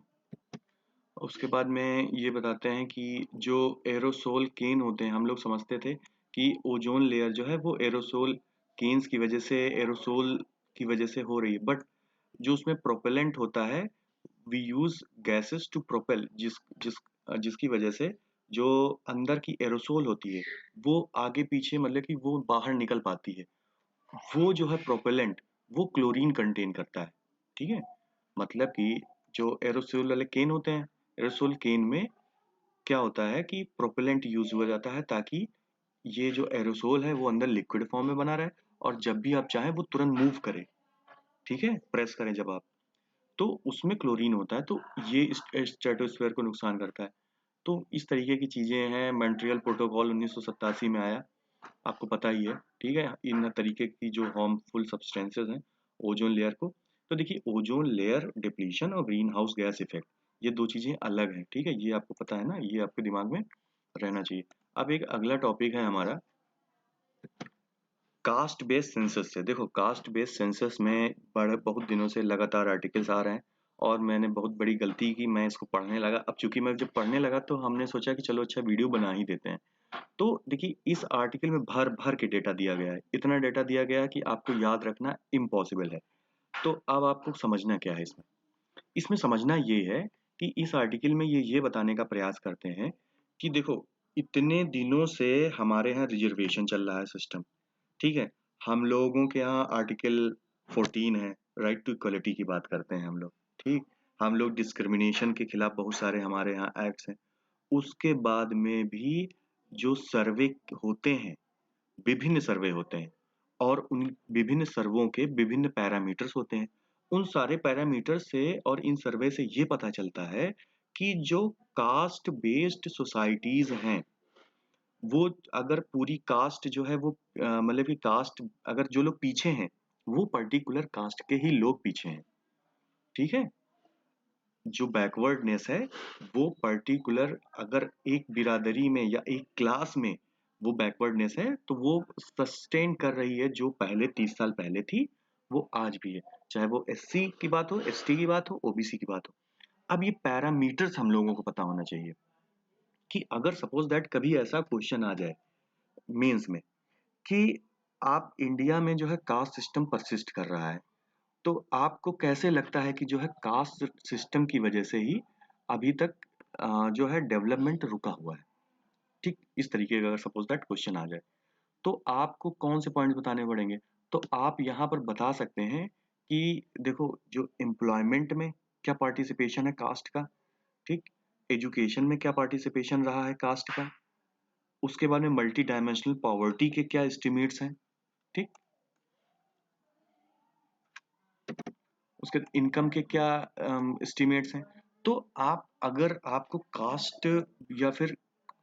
उसके बाद में ये बताते हैं कि जो एरोसोल केन होते हैं, हम लोग समझते थे कि ओजोन लेयर जो है वो एरोसोल केन्स की वजह से, एरोसोल की वजह से हो रही है, बट जो उसमें प्रोपेलेंट होता है, we use gases to propel, जिसकी वजह से जो अंदर की एरोसोल होती है, वो आगे पीछे मतलब कि वो बाहर निकल पाती है। वो जो है प्रोपेलेंट, वो क्लोरीन कंटेन करता है, ठीक है? मतलब कि जो एरोसोल वाले केन होते हैं, एरोसोल केन में क्या होता है कि प्रोपेलेंट यूज हुआ जाता है, ताकि ये जो एरोसोल है वो अंदर लिक्विड फॉर्म में बना रहे, और जब भी आप चाहें वो तुरंत मूव करे, ठीक है? प्रेस करें जब आप, तो उसमें क्लोरीन होता है, तो ये स्ट्रेटोस्फेयर को नुकसान करता है। तो इस तरीके की चीजें हैं। मॉन्ट्रियल प्रोटोकॉल 1987 में आया, आपको पता ही है, ठीक है? इन तरीके की जो हार्मफुल सब्सटेंसेस हैं ओजोन लेयर को। तो देखिए, ओजोन लेयर डिप्लीशन और ग्रीन हाउस गैस इफेक्ट, ये दो चीजें अलग हैं, ठीक है? ये आपको पता है ना, ये आपके दिमाग में रहना चाहिए। अब एक अगला टॉपिक है हमारा कास्ट बेस्ड सेंसस से। देखो, कास्ट बेस्ड सेंसस में बड़े बहुत दिनों से लगातार आर्टिकल्स आ रहे हैं, और मैंने बहुत बड़ी गलती की, मैं इसको पढ़ने लगा। अब चूंकि मैं जब पढ़ने लगा, तो हमने सोचा कि चलो अच्छा वीडियो बना ही देते हैं। तो देखिए, इस आर्टिकल में भर भर के डेटा दिया गया है, इतना डेटा दिया गया है कि आपको याद रखना इम्पॉसिबल है। तो अब आपको समझना क्या है इसमें? इसमें समझना ये है कि इस आर्टिकल में ये बताने का प्रयास करते हैं कि देखो, इतने दिनों से हमारे यहाँ रिजर्वेशन चल रहा है सिस्टम, ठीक है? हम लोगों के यहाँ आर्टिकल 14 है, राइट टू इक्वलिटी की बात करते हैं हम लोग, ठीक? हम लोग डिस्क्रिमिनेशन के खिलाफ बहुत सारे हमारे यहाँ एक्ट्स हैं। उसके बाद में भी जो सर्वे होते हैं, विभिन्न सर्वे होते हैं, और उन विभिन्न सर्वों के विभिन्न पैरामीटर्स होते हैं। उन सारे पैरामीटर से और इन सर्वे से ये पता चलता है कि जो कास्ट बेस्ड सोसाइटीज हैं, वो अगर पूरी कास्ट जो है वो मतलब कि कास्ट, अगर जो लोग पीछे हैं वो पर्टिकुलर कास्ट के ही लोग पीछे हैं, ठीक है। जो बैकवर्डनेस है वो पर्टिकुलर, अगर एक बिरादरी में या एक क्लास में वो बैकवर्डनेस है तो वो सस्टेन कर रही है, जो पहले 30 साल पहले थी वो आज भी है, चाहे वो एससी की बात हो, एसटी की बात हो, ओबीसी की बात हो। अब ये पैरामीटर्स हम लोगों को पता होना चाहिए कि अगर सपोज दैट कभी ऐसा क्वेश्चन आ जाए मेंस में कि आप इंडिया में जो है कास्ट सिस्टम परसिस्ट कर रहा है, तो आपको कैसे लगता है कि जो है कास्ट सिस्टम की वजह से ही अभी तक जो है डेवलपमेंट रुका हुआ है, ठीक इस तरीके का अगर सपोज दैट क्वेश्चन आ जाए तो आपको कौन से पॉइंट्स बताने पड़ेंगे। तो आप यहाँ पर बता सकते हैं कि देखो जो एम्प्लॉयमेंट में क्या पार्टिसिपेशन है कास्ट का, ठीक, एजुकेशन में क्या पार्टिसिपेशन रहा है कास्ट का, उसके बाद में मल्टी डायमेंशनल पॉवर्टी के क्या एस्टिमेट्स हैं, ठीक, उसके इनकम के क्या एस्टिमेट्स हैं। तो आप अगर आपको कास्ट या फिर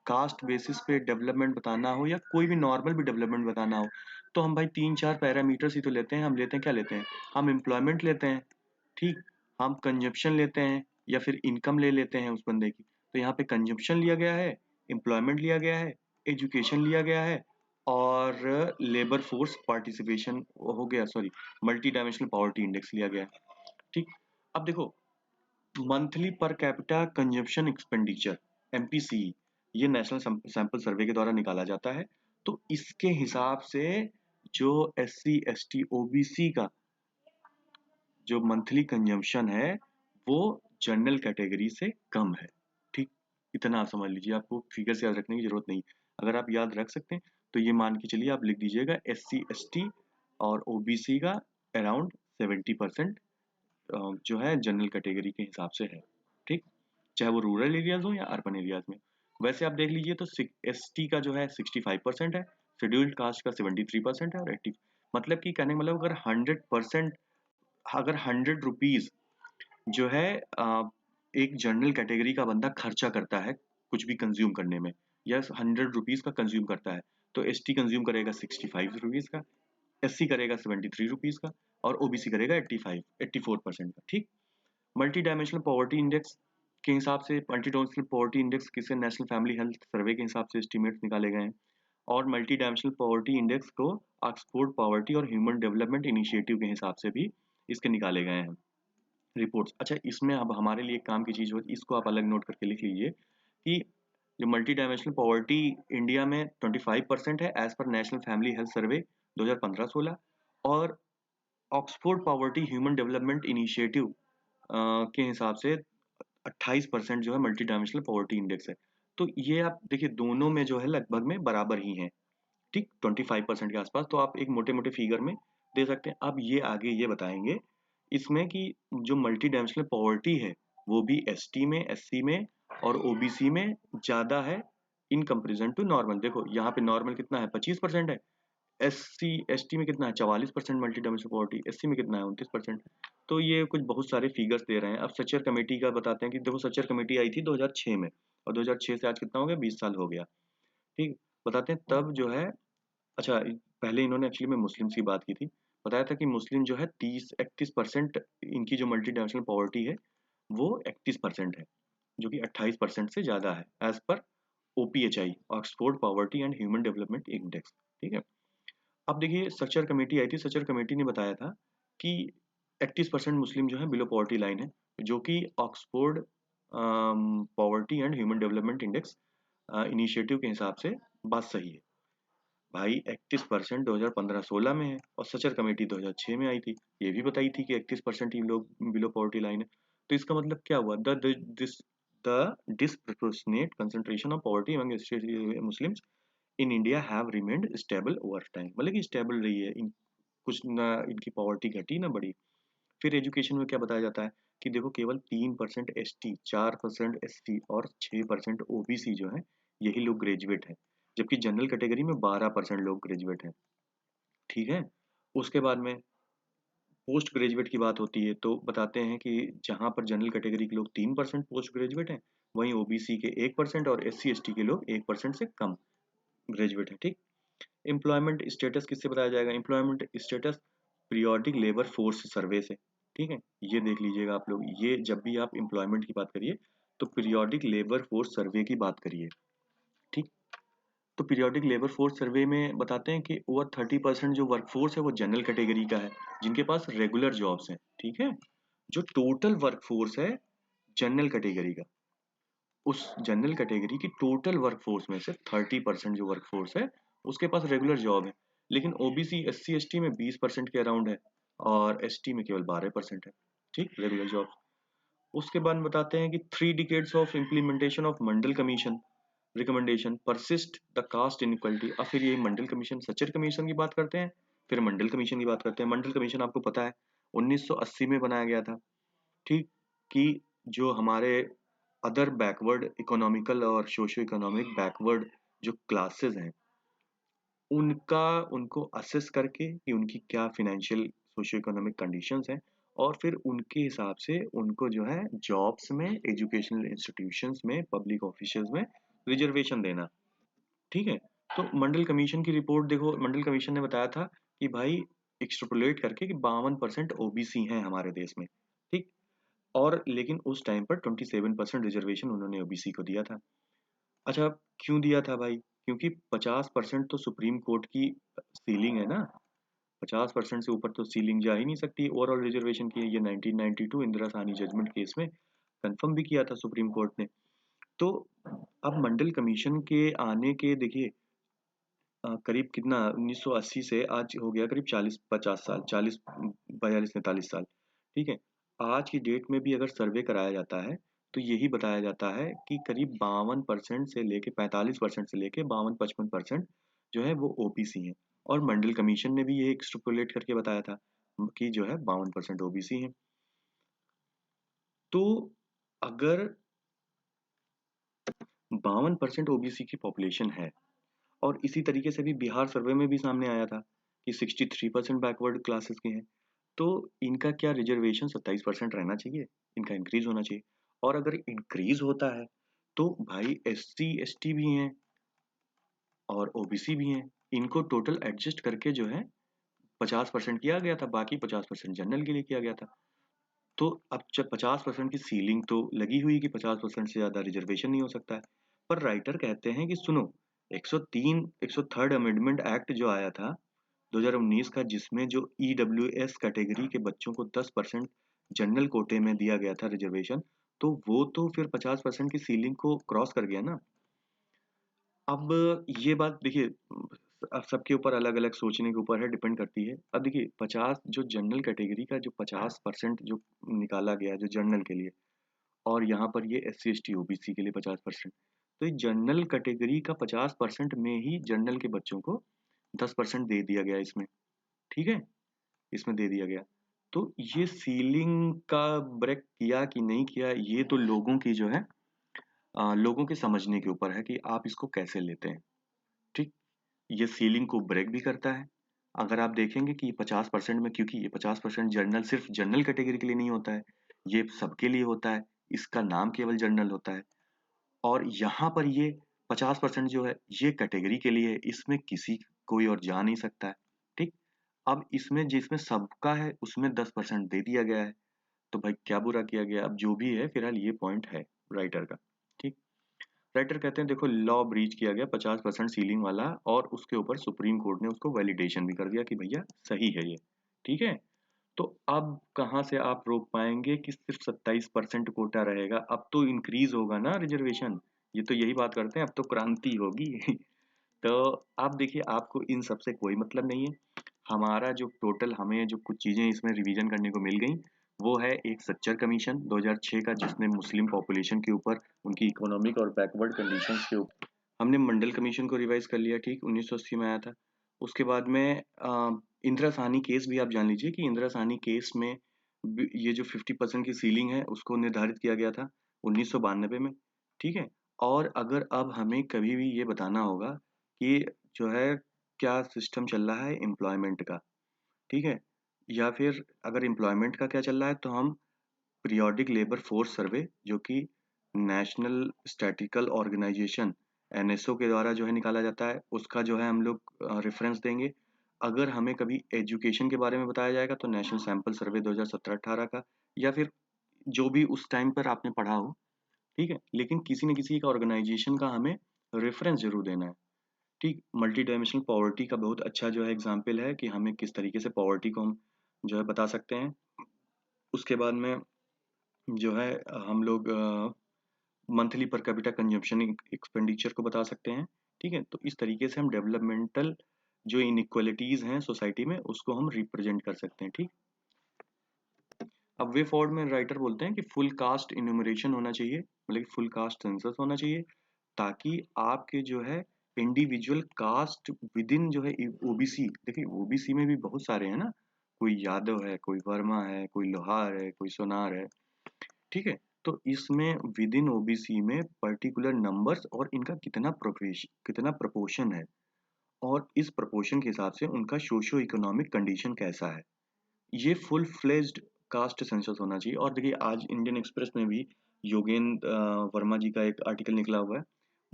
कास्ट बेसिस पे डेवलपमेंट बताना हो या कोई भी नॉर्मल भी डेवलपमेंट बताना हो, तो हम भाई 3-4 पैरामीटर्स ही तो लेते हैं। हम लेते हैं, क्या लेते हैं, हम एम्प्लॉयमेंट लेते हैं, ठीक, हम कंजप्शन लेते हैं या फिर इनकम ले लेते हैं उस बंदे की। तो यहाँ पे कंजप्शन लिया गया है, एम्प्लॉयमेंट लिया गया है, एजुकेशन लिया गया है और लेबर फोर्स पार्टिसिपेशन हो गया, sorry, multi dimensional poverty index लिया गया है, ठीक। अब देखो, monthly per capita consumption expenditure, एमपीसीई, ये नेशनल सैंपल सर्वे के द्वारा निकाला जाता है। तो इसके हिसाब से जो एससी एसटी ओबीसी का जो मंथली कंजम्पशन है वो जनरल कैटेगरी से कम है, ठीक, इतना आप समझ लीजिए, आपको फिगर से याद रखने की जरूरत नहीं। अगर आप याद रख सकते हैं तो ये मान के चलिए, आप लिख दीजिएगा एससी एसटी और ओबीसी का अराउंड 70% जो है जनरल कैटेगरी के हिसाब से है, ठीक, चाहे वो रूरल एरियाज हो या अर्बन एरियाज में। वैसे आप देख लीजिए तो एसटी का जो है 65% है, शेड्यूल्ड कास्ट का 73% है और 80, मतलब कि कहने का मतलब अगर 100%, अगर 100 रुपीज जो है एक जनरल कैटेगरी का बंदा खर्चा करता है कुछ भी कंज्यूम करने में, या 100 रुपीज का कंज्यूम करता है, तो एसटी कंज्यूम करेगा 65 रुपीज का, एससी करेगा 73 रुपीज का और ओबीसी करेगा 84% का, ठीक। मल्टी डायमेंशनल पॉवर्टी इंडेक्स के हिसाब से, मल्टी डायमेंशनल पॉवर्टी इंडेक्स किसे नेशनल फैमिली हेल्थ सर्वे के हिसाब से एस्टिमेट्स निकाले गए हैं, और मल्टी डायमेंशनल पॉवर्टी इंडेक्स को ऑक्सफोर्ड पॉवर्टी और ह्यूमन डेवलपमेंट इनिशिएटिव के हिसाब से भी इसके निकाले गए हैं रिपोर्ट्स। अच्छा, इसमें अब हमारे लिए काम की चीज हो, इसको आप अलग नोट करके लिख लीजिए कि जो मल्टी डायमेंशनल पॉवर्टी इंडिया में 25% है एज पर नेशनल फैमिली हेल्थ सर्वे 2015-16, और Oxford poverty human development initiative के हिसाब से 28% जो है मल्टी डायमेंशनल पॉवर्टी इंडेक्स है। तो ये आप देखिए दोनों में जो है लगभग में बराबर ही है, ठीक, 25% के आसपास। तो आप एक मोटे मोटे फिगर में दे सकते हैं। अब ये आगे ये बताएंगे इसमें कि जो मल्टी डायमेंशनल पॉवर्टी है वो भी एसटी में, एससी में और ओबीसी में ज्यादा है इन कंपेरिजन टू नॉर्मल। देखो यहाँ पे नॉर्मल कितना है, 25% है, एससी एसटी में कितना है, 44% मल्टी डायमेंशनल पॉवर्टी, एससी में कितना है, 29%। तो ये कुछ बहुत सारे फिगर्स दे रहे हैं। अब सचर कमेटी का बताते हैं कि देखो सचर कमेटी आई थी 2006 में, और 2006 से आज कितना हो गया, 20 साल हो गया, ठीक। बताते हैं तब जो है, अच्छा, पहले इन्होंने एक्चुअली में मुस्लिम्स की बात की थी, बताया था कि मुस्लिम जो है 31% इनकी जो मल्टी डायमेंशनल पॉवर्टी है वो 31% है, जो कि 28% से ज्यादा है एज पर OPHI, Oxford poverty and human development index, ठीक है। अब देखिए सचर कमेटी आई थी, सचर कमेटी ने बताया था कि 31% मुस्लिम जो है बिलो पॉवर्टी लाइन है, जो कि Oxford poverty and human development index initiative के हिसाब से बात सही है। भाई 31% 2015-16 में है और सचर कमेटी 2006 में आई थी, ये भी बताई थी कि 31% ही लोग बिलो पॉवर्टी लाइन है। तो इसका मतलब क्या हुआ, the disproportionate concentration of poverty among Muslims in India have remained stable over time, मतलब कि स्टेबल रही है, कुछ ना इनकी पॉवर्टी घटी ना बढ़ी। फिर एजुकेशन में क्या बताया जाता है कि देखो केवल 3% एस टी, 4% एस टी और 6% ओबीसी जो है यही लोग ग्रेजुएट हैं, जबकि जनरल कैटेगरी में 12% लोग ग्रेजुएट हैं, ठीक है। उसके बाद में पोस्ट ग्रेजुएट की बात होती है तो बताते हैं कि जहाँ पर जनरल कैटेगरी के लोग 3% पोस्ट ग्रेजुएट हैं, वहीं ओबीसी के 1% और एससी एसटी के लोग 1% से कम ग्रेजुएट हैं। ठीक। एम्प्लॉयमेंट स्टेटस किससे बताया जाएगा? Employment status periodic labour force survey से। ठीक है, ये देख लीजिएगा आप लोग, ये जब भी आप एम्प्लॉयमेंट की बात करिए तो पीरियोडिक लेबर फोर्स सर्वे की बात करिए। ठीक। तो पीरियोडिक लेबर फोर्स सर्वे में बताते हैं कि ओवर 30% जो वर्कफोर्स है वो जनरल कैटेगरी का है, जिनके पास रेगुलर जॉब्स हैं। ठीक है, जो टोटल वर्कफोर्स है जनरल कैटेगरी का, उस जनरल कैटेगरी की टोटल वर्कफोर्स में से 30% जो वर्कफोर्स है उसके पास रेगुलर जॉब है। लेकिन ओबीसी एससी एसटी में 20% के अराउंड है और एसटी में केवल 12% है। ठीक, रेगुलर जॉब। उसके बाद बताते हैं कि 3 decades of implementation of Mandal commission recommendation persist the caste inequality. अब फिर ये मंडल कमीशन, सचर कमीशन की बात करते हैं, फिर मंडल कमीशन की बात करते हैं। मंडल कमीशन आपको पता है 1980 में बनाया गया था। ठीक, कि जो हमारे अदर बैकवर्ड इकोनॉमिकल और सोशियो इकोनॉमिक बैकवर्ड जो क्लासेस हैं उनका उनको असेस करके कि उनकी क्या फिनेंशियल सोशियो इकोनॉमिक कंडीशंस हैं और फिर उनके हिसाब से उनको जो है जॉब्स में, एजुकेशनल इंस्टीट्यूशंस में, पब्लिक ऑफिसेज में रिजर्वेशन देना। ठीक है, तो मंडल कमीशन की रिपोर्ट देखो, मंडल कमीशन ने बताया था कि भाई एक्सट्रपोलेट करके कि 52% ओबीसी हैं हमारे देश में। ठीक, और लेकिन उस टाइम पर 27% रिजर्वेशन उन्होंने ओबीसी को दिया था। अच्छा, क्यों दिया था भाई? क्योंकि 50% तो सुप्रीम कोर्ट की सीलिंग है ना, 50% से ऊपर तो सीलिंग जा ही नहीं सकती ओवरऑल रिजर्वेशन की। ये 1992 इंदिरा साहनी जजमेंट केस में कंफर्म भी किया था सुप्रीम कोर्ट ने। तो अब मंडल कमीशन के आने के देखिए करीब कितना 1980 से आज हो गया करीब 40-50 साल, 40 42 43 साल। ठीक है, आज की डेट में भी अगर सर्वे कराया जाता है तो यही बताया जाता है कि करीब 52% से लेके 45% से लेके 52-55% जो है वो ओबीसी हैं। और मंडल कमीशन ने भी ये एक्सट्रपोलेट करके बताया था कि जो है 52% ओबीसी हैं। तो अगर 52% ओबीसी की पॉपुलेशन है और इसी तरीके से भी बिहार सर्वे में भी सामने आया था कि 63% बैकवर्ड क्लासेस के हैं, तो इनका क्या रिजर्वेशन 27% रहना चाहिए, इनका इंक्रीज होना चाहिए। और अगर इंक्रीज होता है तो भाई एस सी एस टी भी हैं और ओबीसी भी हैं, इनको टोटल एडजस्ट करके जो है 50% किया गया था, बाकी 50% जनरल के लिए किया गया था। तो अब जब 50% की सीलिंग तो लगी हुई कि 50% से ज्यादा रिजर्वेशन नहीं हो सकता है, पर राइटर कहते हैं कि सुनो, 103 103rd अमेंडमेंट एक्ट जो आया था 2019 का, जिसमें जो ईडब्ल्यूएस कैटेगरी के बच्चों को 10% जनरल कोटे में दिया गया था रिजर्वेशन, तो वो तो फिर 50% की सीलिंग को क्रॉस कर गया ना। अब ये बात देखिए, अब सबके ऊपर अलग अलग सोचने के ऊपर है, डिपेंड करती है। अब देखिए 50 जो जनरल कैटेगरी का जो 50% जो निकाला गया जो जनरल के लिए, और यहाँ पर ये S C S T OBC के लिए 50%, तो ये जनरल कैटेगरी का 50% में ही जनरल के बच्चों को 10% दे दिया गया इसमें। ठीक है, इसमें दे दिया गया। तो ये सीलिंग का ब्रेक किया कि नहीं किया, ये तो लोगों की जो है लोगों के समझने के ऊपर है कि आप इसको कैसे लेते हैं। ठीक, ये सीलिंग को ब्रेक भी करता है। अगर आप देखेंगे कि 50% में, क्योंकि ये 50% जनरल सिर्फ जनरल कैटेगरी के लिए नहीं होता है, ये सबके लिए होता है, इसका नाम केवल जनरल होता है। और यहाँ पर ये 50% जो है ये कैटेगरी के लिए है, इसमें किसी कोई और जा नहीं सकता है। ठीक, अब इसमें जिसमें सबका है उसमें 10% दे दिया गया है, तो भाई क्या बुरा किया गया? अब जो भी है फिलहाल ये पॉइंट है राइटर का। ठीक, राइटर कहते हैं देखो लॉ ब्रीच किया गया 50% सीलिंग वाला, और उसके ऊपर सुप्रीम कोर्ट ने उसको वैलिडेशन भी कर दिया कि भैया सही है ये। ठीक है, तो अब कहाँ से आप रोक पाएंगे कि सिर्फ 27% कोटा रहेगा? अब तो इंक्रीज होगा ना रिजर्वेशन, ये तो यही बात करते हैं, अब तो क्रांति होगी। तो आप देखिए, आपको इन सब से कोई मतलब नहीं है। हमारा जो टोटल हमें जो कुछ चीजें इसमें रिवीजन करने को मिल गई, वो है एक सच्चर कमीशन 2006 का, जिसने मुस्लिम पॉपुलेशन के ऊपर उनकी इकोनॉमिक और बैकवर्ड कंडीशंस के ऊपर, हमने मंडल कमीशन को रिवाइज कर लिया। ठीक, 1980 में आया था। उसके बाद में इंदिरा साहनी केस भी आप जान लीजिए कि इंदिरा साहनी केस में ये जो 50% की सीलिंग है उसको निर्धारित किया गया था 1992 में। ठीक है, और अगर अब हमें कभी भी ये बताना होगा कि जो है क्या सिस्टम चल रहा है एम्प्लॉयमेंट का, ठीक है, या फिर अगर एम्प्लॉयमेंट का क्या चल रहा है तो हम पीरियोडिक लेबर फोर्स सर्वे, जो कि नेशनल स्टैटिकल ऑर्गेनाइजेशन एनएसओ के द्वारा जो है निकाला जाता है, उसका जो है हम लोग रेफरेंस देंगे। अगर हमें कभी एजुकेशन के बारे में बताया जाएगा तो नेशनल सैंपल सर्वे 2017-18 का, या फिर जो भी उस टाइम पर आपने पढ़ा हो, ठीक है, लेकिन किसी न किसी का ऑर्गेनाइजेशन का हमें रेफरेंस जरूर देना है। ठीक, मल्टी डायमेंशनल पॉवर्टी का बहुत अच्छा जो है एग्जाम्पल है कि हमें किस तरीके से पॉवर्टी को हम जो है बता सकते हैं। उसके बाद में जो है हम लोग monthly per capita consumption expenditure को बता सकते हैं। ठीक है, तो इस तरीके से हम डेवलपमेंटल जो इनइक्वालिटीज हैं सोसाइटी में उसको हम रिप्रेजेंट कर सकते हैं। ठीक, अब वे फॉरवर्ड में राइटर बोलते हैं कि फुल कास्ट इन्यूमरेशन होना चाहिए, मतलब कि फुल कास्ट सेंसस होना चाहिए, ताकि आपके जो है इंडिविजुअल कास्ट विद इन जो है ओबीसी, देखिए ओबीसी में भी बहुत सारे हैं ना, कोई यादव है, कोई वर्मा है, कोई लोहार है, कोई सोनार है। ठीक है, तो इसमें विद इन ओबीसी में पर्टिकुलर नंबर्स और इनका कितना प्रपोर्शन है, और इस प्रपोर्शन के हिसाब से उनका सोशियो इकोनॉमिक कंडीशन कैसा है, ये फुल फ्लेज्ड कास्ट सेंसस होना चाहिए। और देखिए आज इंडियन एक्सप्रेस में भी योगेंद्र वर्मा जी का एक आर्टिकल निकला हुआ है,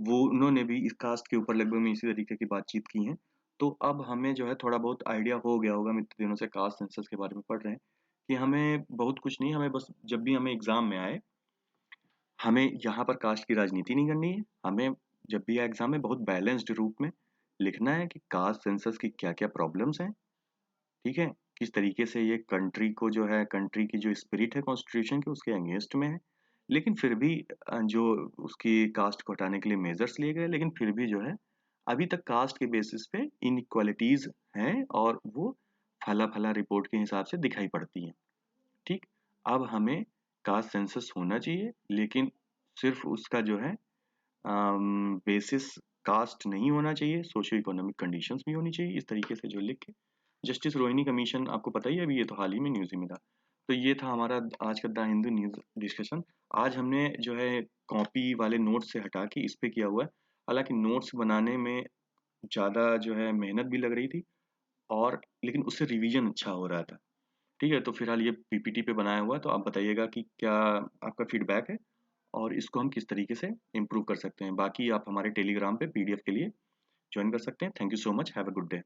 वो उन्होंने भी इस कास्ट के ऊपर लगभग में इसी तरीके की बातचीत की है। तो अब हमें जो है थोड़ा बहुत आइडिया हो गया होगा, हम इतने दिनों से कास्ट सेंसस के बारे में पढ़ रहे हैं, कि हमें बहुत कुछ नहीं, हमें बस जब भी हमें एग्जाम में आए, हमें यहाँ पर कास्ट की राजनीति नहीं करनी है। हमें जब भी एग्जाम में बहुत बैलेंस्ड रूप में लिखना है कि कास्ट सेंसस की क्या क्या प्रॉब्लम्स हैं, ठीक है, किस तरीके से ये कंट्री को जो है, कंट्री की जो स्पिरिट है कॉन्स्टिट्यूशन की उसके अगेंस्ट में है, लेकिन फिर भी जो उसकी कास्ट को हटाने के लिए मेजर्स लिए गए, लेकिन फिर भी जो है अभी तक कास्ट के बेसिस पे इनइक्वालिटीज हैं, और वो फला फला रिपोर्ट के हिसाब से दिखाई पड़ती हैं। ठीक, अब हमें कास्ट सेंसस होना चाहिए, लेकिन सिर्फ उसका जो है बेसिस कास्ट नहीं होना चाहिए, सोशियो इकोनॉमिक कंडीशंस भी होनी चाहिए, इस तरीके से जो लिख के जस्टिस रोहिणी कमीशन आपको पता ही है, अभी ये तो हाल ही में न्यूज़ में था। तो ये था हमारा आज का द हिंदू न्यूज़ डिस्कशन। आज हमने जो है कॉपी वाले नोट्स से हटा के इस पे किया हुआ है। हालांकि नोट्स बनाने में ज़्यादा जो है मेहनत भी लग रही थी, और लेकिन उससे रिवीजन अच्छा हो रहा था। ठीक है, तो फिलहाल ये पीपीटी पे बनाया हुआ है, तो आप बताइएगा कि क्या आपका फीडबैक है, और इसको हम किस तरीके से इम्प्रूव कर सकते हैं। बाकी आप हमारे टेलीग्राम पे पीडीएफ के लिए ज्वाइन कर सकते हैं। Thank you so much, have a good day.